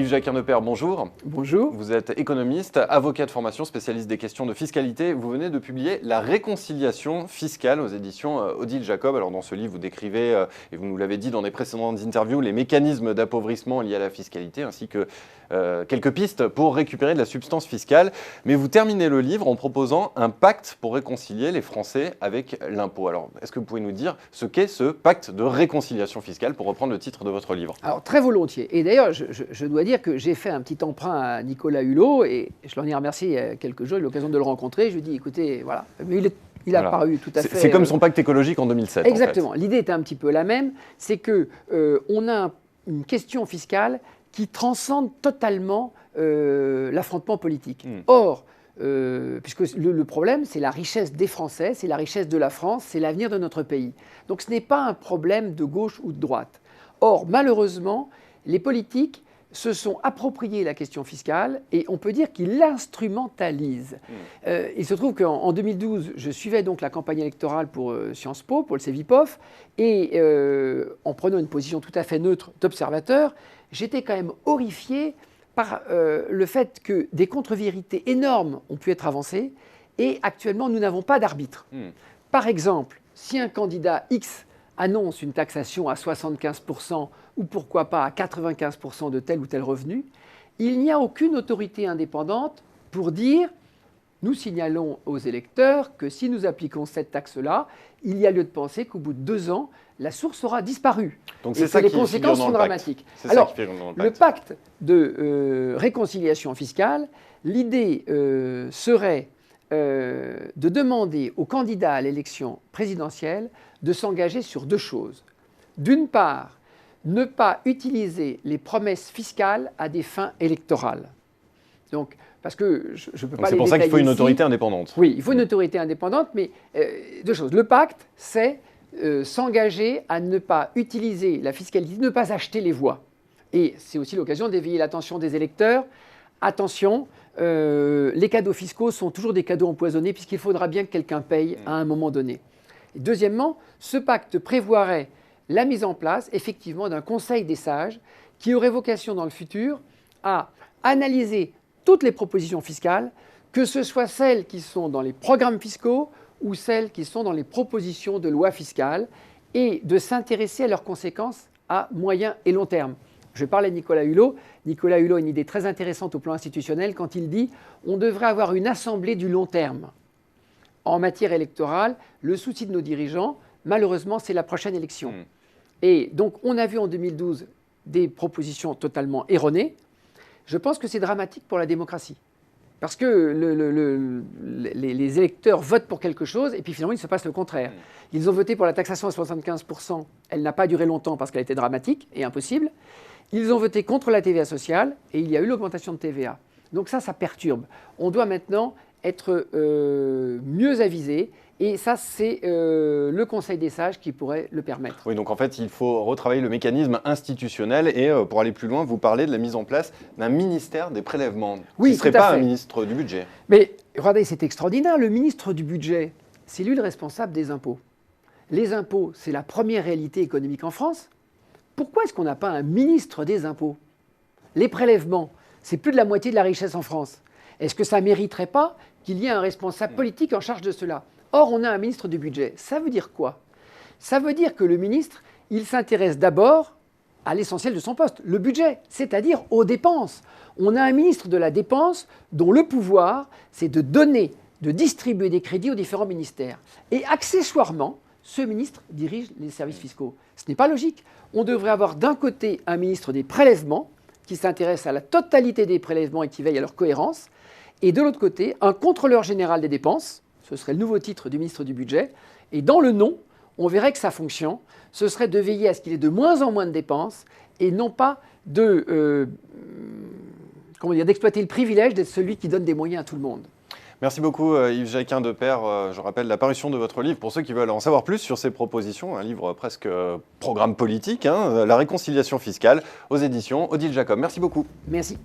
Yves Jacquin-Deperre, bonjour. Bonjour. Vous êtes économiste, avocat de formation, spécialiste des questions de fiscalité. Vous venez de publier La réconciliation fiscale aux éditions Odile Jacob. Alors dans ce livre, vous décrivez, et vous nous l'avez dit dans des précédentes interviews, les mécanismes d'appauvrissement liés à la fiscalité, ainsi que quelques pistes pour récupérer de la substance fiscale. Mais vous terminez le livre en proposant un pacte pour réconcilier les Français avec l'impôt. Alors, est-ce que vous pouvez nous dire ce qu'est ce pacte de réconciliation fiscale, pour reprendre le titre de votre livre? Alors, très volontiers. Et d'ailleurs, je dois dire que j'ai fait un petit emprunt à Nicolas Hulot, et je l'en ai remercié il y a quelques jours, j'ai eu l'occasion de le rencontrer. Je lui ai dit, écoutez, voilà. Mais il a paru tout à fait... C'est comme son pacte écologique en 2007. Exactement. En fait. L'idée était un petit peu la même. C'est qu'on a une question fiscale qui transcende totalement l'affrontement politique. Or, puisque le problème, c'est la richesse des Français, c'est la richesse de la France, c'est l'avenir de notre pays. Donc ce n'est pas un problème de gauche ou de droite. Or, malheureusement, les politiques se sont appropriés la question fiscale et on peut dire qu'ils l'instrumentalisent. Il se trouve qu'en 2012, je suivais donc la campagne électorale pour Sciences Po, pour le CEVIPOF, et en prenant une position tout à fait neutre d'observateur, j'étais quand même horrifié par le fait que des contre-vérités énormes ont pu être avancées et actuellement, nous n'avons pas d'arbitre. Par exemple, si un candidat X annonce une taxation à 75% ou pourquoi pas à 95% de tel ou tel revenu, il n'y a aucune autorité indépendante pour dire « nous signalons aux électeurs que si nous appliquons cette taxe-là, il y a lieu de penser qu'au bout de 2 ans, la source aura disparu. » Donc et c'est ça que les qui conséquences sont dramatiques. Alors, le pacte de réconciliation fiscale, l'idée serait de demander aux candidats à l'élection présidentielle de s'engager sur 2 choses. D'une part, ne pas utiliser les promesses fiscales à des fins électorales. Donc, parce que je ne peux pas les détailler. C'est pour ça qu'il faut une autorité indépendante. Oui, il faut une autorité indépendante, mais 2 choses. Le pacte, c'est s'engager à ne pas utiliser la fiscalité, ne pas acheter les voix. Et c'est aussi l'occasion d'éveiller l'attention des électeurs. Attention, les cadeaux fiscaux sont toujours des cadeaux empoisonnés puisqu'il faudra bien que quelqu'un paye à un moment donné. Et deuxièmement, ce pacte prévoirait la mise en place, effectivement, d'un conseil des sages qui aurait vocation dans le futur à analyser toutes les propositions fiscales, que ce soit celles qui sont dans les programmes fiscaux ou celles qui sont dans les propositions de loi fiscale, et de s'intéresser à leurs conséquences à moyen et long terme. Je parlais de Nicolas Hulot. Nicolas Hulot a une idée très intéressante au plan institutionnel quand il dit on devrait avoir une assemblée du long terme. En matière électorale, le souci de nos dirigeants, malheureusement, c'est la prochaine élection. Et donc, on a vu en 2012 des propositions totalement erronées. Je pense que c'est dramatique pour la démocratie. Parce que les électeurs votent pour quelque chose et puis finalement, il se passe le contraire. Ils ont voté pour la taxation à 75%. Elle n'a pas duré longtemps parce qu'elle était dramatique et impossible. Ils ont voté contre la TVA sociale et il y a eu l'augmentation de TVA. Donc ça perturbe. On doit maintenant être mieux avisé. Et ça, c'est le Conseil des sages qui pourrait le permettre. Oui, donc en fait, il faut retravailler le mécanisme institutionnel. Et pour aller plus loin, vous parlez de la mise en place d'un ministère des prélèvements. Oui, qui ne serait pas un ministre du budget. Mais regardez, c'est extraordinaire. Le ministre du budget, c'est lui le responsable des impôts. Les impôts, c'est la première réalité économique en France. Pourquoi est-ce qu'on n'a pas un ministre des impôts? Les prélèvements, c'est plus de la moitié de la richesse en France. Est-ce que ça ne mériterait pas qu'il y ait un responsable politique en charge de cela? Or, on a un ministre du budget. Ça veut dire quoi? Ça veut dire que le ministre, il s'intéresse d'abord à l'essentiel de son poste, le budget, c'est-à-dire aux dépenses. On a un ministre de la dépense dont le pouvoir, c'est de donner, de distribuer des crédits aux différents ministères. Et accessoirement, ce ministre dirige les services fiscaux. Ce n'est pas logique. On devrait avoir d'un côté un ministre des prélèvements qui s'intéresse à la totalité des prélèvements et qui veille à leur cohérence, et de l'autre côté, un contrôleur général des dépenses. Ce serait le nouveau titre du ministre du Budget. Et dans le nom, on verrait que sa fonction, ce serait de veiller à ce qu'il y ait de moins en moins de dépenses et non pas d'exploiter le privilège d'être celui qui donne des moyens à tout le monde. Merci beaucoup Yves Jacquin-Deperre. Je rappelle la parution de votre livre pour ceux qui veulent en savoir plus sur ces propositions. Un livre presque programme politique, La réconciliation fiscale aux éditions Odile Jacob. Merci beaucoup. Merci.